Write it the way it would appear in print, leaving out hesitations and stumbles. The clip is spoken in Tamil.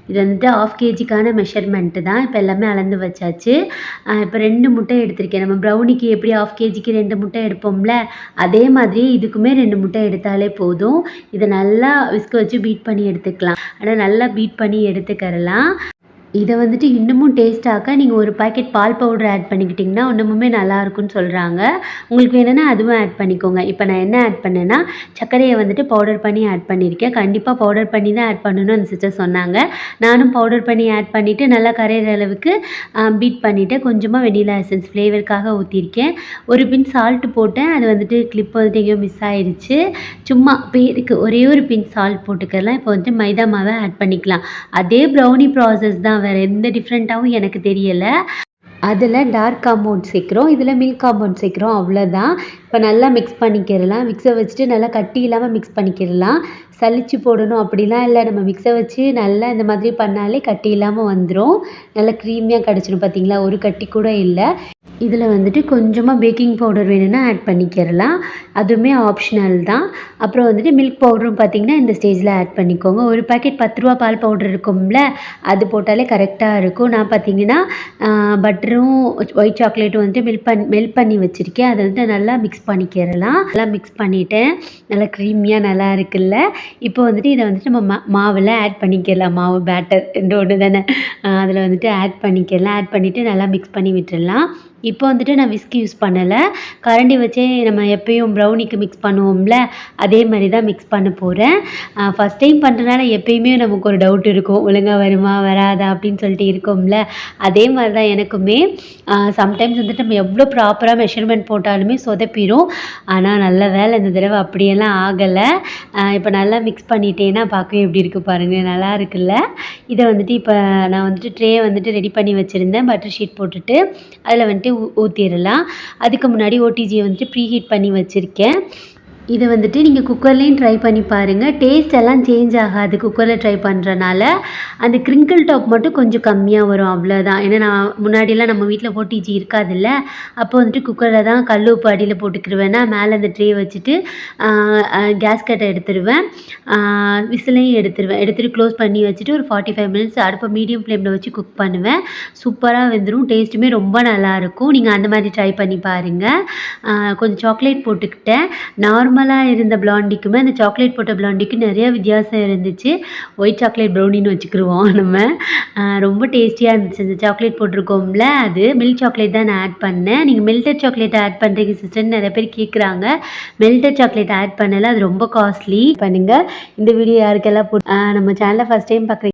இது வந்துட்டு 1/2 கேஜிக்கான மெஷர்மெண்ட்டு தான். இப்போ எல்லாமே அளந்து வச்சாச்சு. இப்போ 2 முட்டை எடுத்திருக்கேன். நம்ம ப்ரௌனிக்கு எப்படி 1/2 கேஜிக்கு 2 முட்டை எடுப்போம்ல, அதே மாதிரி இதுக்குமே 2 முட்டை எடுத்தாலே போதும். இதை நல்லா விஸ்க் வச்சு பீட் பண்ணி எடுத்துக்கலாம். ஆனால் நல்லா பீட் பண்ணி எடுத்துக்கிறலாம். இதை வந்துட்டு இன்னமும் டேஸ்ட்டாக்க நீங்கள் ஒரு பாக்கெட் பால் பவுடர் ஆட் பண்ணிக்கிட்டிங்கன்னா இன்னமுமே நல்லாயிருக்குன்னு சொல்கிறாங்க. உங்களுக்கு வேணும்னா அதுவும் ஆட் பண்ணிக்கோங்க. இப்போ நான் என்ன ஆட் பண்ணேன்னா, சர்க்கரையை வந்துட்டு பவுடர் பண்ணி ஆட் பண்ணியிருக்கேன். கண்டிப்பாக பவுடர் பண்ணி தான் ஆட் பண்ணணும்னு அந்த சிஸ்டர் சொன்னாங்க. நானும் பவுடர் பண்ணி ஆட் பண்ணிவிட்டு நல்லா கரையிற அளவுக்கு பீட் பண்ணிவிட்டு கொஞ்சமாக வெனிலா எசன்ஸ் ஃப்ளேவருக்காக ஊற்றிருக்கேன். ஒரு பின் சால்ட்டு போட்டேன். அது வந்துட்டு கிளிப் வந்துட்டு எங்கேயோ மிஸ் ஆயிடுச்சு. சும்மா பேருக்கு ஒரே ஒரு பின் சால்ட் போட்டுக்கலாம். இப்போ வந்துட்டு மைதா மாவை ஆட் பண்ணிக்கலாம். அதே ப்ரௌனி ப்ராசஸ் தான், வேறு எந்த டிஃப்ரெண்ட்டாகவும் எனக்கு தெரியலை. அதில் டார்க் காம்பவுண்ட் சேர்க்குறோம், இதில் மில்க் காம்பவுண்ட் சேர்க்குறோம், அவ்வளோதான். இப்போ நல்லா மிக்ஸ் பண்ணிக்கிறலாம். மிக்ஸை வச்சுட்டு நல்லா கட்டி இல்லாமல் மிக்ஸ் பண்ணிக்கிறலாம். சலிச்சு போடணும் அப்படிலாம் இல்லை. நம்ம மிக்ஸை வச்சு நல்லா இந்த மாதிரி பண்ணாலே கட்டி இல்லாமல் வந்துடும். நல்லா க்ரீமியாக கிடச்சிடும். பார்த்தீங்களா, ஒரு கட்டி கூட இல்லை. இதில் வந்துட்டு கொஞ்சமாக பேக்கிங் பவுடர் வேணும்னா ஆட் பண்ணிக்கிறலாம். அதுவுமே ஆப்ஷனல் தான். அப்புறம் வந்துட்டு மில்க் பவுடரும் பார்த்திங்கன்னா இந்த ஸ்டேஜில் ஆட் பண்ணிக்கோங்க. ஒரு பாக்கெட் 10 ரூபா பால் பவுடர் இருக்கும்ல, அது போட்டாலே கரெக்டாக இருக்கும். நான் பார்த்திங்கன்னா பட்டரும் ஒயிட் சாக்லேட்டும் வந்துட்டு மெல்ட் பண்ணி வச்சுருக்கேன். அதை வந்துட்டு நல்லா மிக்ஸ் பண்ணிக்கிறலாம். நல்லா மிக்ஸ் பண்ணிவிட்டேன். நல்லா க்ரீமியாக நல்லா இருக்குல்ல. இப்போ வந்துட்டு இதை வந்துட்டு நம்ம மாவில் ஆட் பண்ணிக்கலாம். மாவு பேட்டர் ரெண்டு ஒன்று தானே, அதில் வந்துட்டு ஆட் பண்ணிக்கலாம். ஆட் பண்ணிவிட்டு நல்லா மிக்ஸ் பண்ணி விட்டுடலாம். இப்போ வந்துட்டு நான் விஸ்க் யூஸ் பண்ணலை. கரண்டி வச்சே நம்ம எப்பயும் ப்ரௌனிக்கு மிக்ஸ் பண்ணுவோம்ல, அதே மாதிரி தான் மிக்ஸ் பண்ண போகிறேன். ஃபஸ்ட் டைம் பண்ணுறதுனால எப்பயுமே நமக்கு ஒரு டவுட் இருக்கும், ஒழுங்காக வருமா வராதா அப்படின்னு சொல்லிட்டு இருக்கும்ல. அதே மாதிரி தான் எனக்குமே. சம்டைம்ஸ் வந்துட்டு நம்ம எவ்வளோ ப்ராப்பராக மெஷர்மெண்ட் போட்டாலுமே சொதப்பிடும். ஆனால் நல்ல வேலை இந்த தடவை அப்படியெல்லாம் ஆகலை. இப்போ நல்லா மிக்ஸ் பண்ணிட்டேன்னா பார்க்கவே எப்படி இருக்குது பாருங்கள், நல்லா இருக்குல்ல. இதை வந்துட்டு இப்போ நான் வந்துட்டு ட்ரே வந்துட்டு ரெடி பண்ணி வச்சுருந்தேன். பட்டர் ஷீட் போட்டுட்டு அதில் வந்துட்டு ஊற்றிடலாம். அதுக்கு முன்னாடி ஓடிஜியை வந்துட்டு ப்ரீ ஹீட் பண்ணி வச்சுருக்கேன். இதை வந்துட்டு நீங்கள் குக்கர்லேயும் ட்ரை பண்ணி பாருங்கள். டேஸ்ட் எல்லாம் சேஞ்ச் ஆகாது குக்கரில் ட்ரை பண்ணுறனால. அந்த கிரிங்கிள் டாப் மட்டும் கொஞ்சம் கம்மியாக வரும், அவ்வளோதான். ஏன்னா நான் முன்னாடியெல்லாம் நம்ம வீட்டில் ஓடிஜி இருக்காதுல்ல, அப்போ வந்துட்டு குக்கரில் தான் கல் உப்பு அடியில் போட்டுக்கிடுவேன்னா மேலே அந்த ட்ரே வச்சுட்டு கேஸ்கட்டை எடுத்துடுவேன். விசிலையும் எடுத்துகிட்டு க்ளோஸ் பண்ணி வச்சுட்டு ஒரு 45 மினிட்ஸ் அடுப்பை மீடியம் ஃப்ளேமில் வச்சு குக் பண்ணுவேன். சூப்பராக வெந்துடும். டேஸ்ட்டுமே ரொம்ப நல்லாயிருக்கும். நீங்கள் அந்த மாதிரி ட்ரை பண்ணி பாருங்கள். கொஞ்சம் சாக்லேட் போட்டுக்கிட்டேன். நார்மலாக இருந்த பிளாண்டிக்குமே அந்த சாக்லேட் போட்ட பிளாண்டிக்கும் நிறைய வித்தியாசம் இருந்துச்சு. ஒயிட் சாக்லேட் ப்ரௌனின்னு வச்சுக்கிடுவோம் நம்ம. ரொம்ப டேஸ்டியாக இருந்துச்சு. அந்த சாக்லேட் போட்டிருக்கோம்ல, அது மில்க் சாக்லேட் தான் நான் ஆட் பண்ணேன். நீங்கள் மெல்டட் சாக்லேட் ஆட் பண்ணுறீங்க சிஸ்டர்னு நிறைய பேர் கேட்குறாங்க. மெல்டட் சாக்லேட் ஆட் பண்ணலை, அது ரொம்ப காஸ்ட்லி. பண்ணுங்கள். இந்த வீடியோ யாருக்கெல்லாம் நம்ம சேனலை ஃபஸ்ட் டைம் பார்க்குறீங்க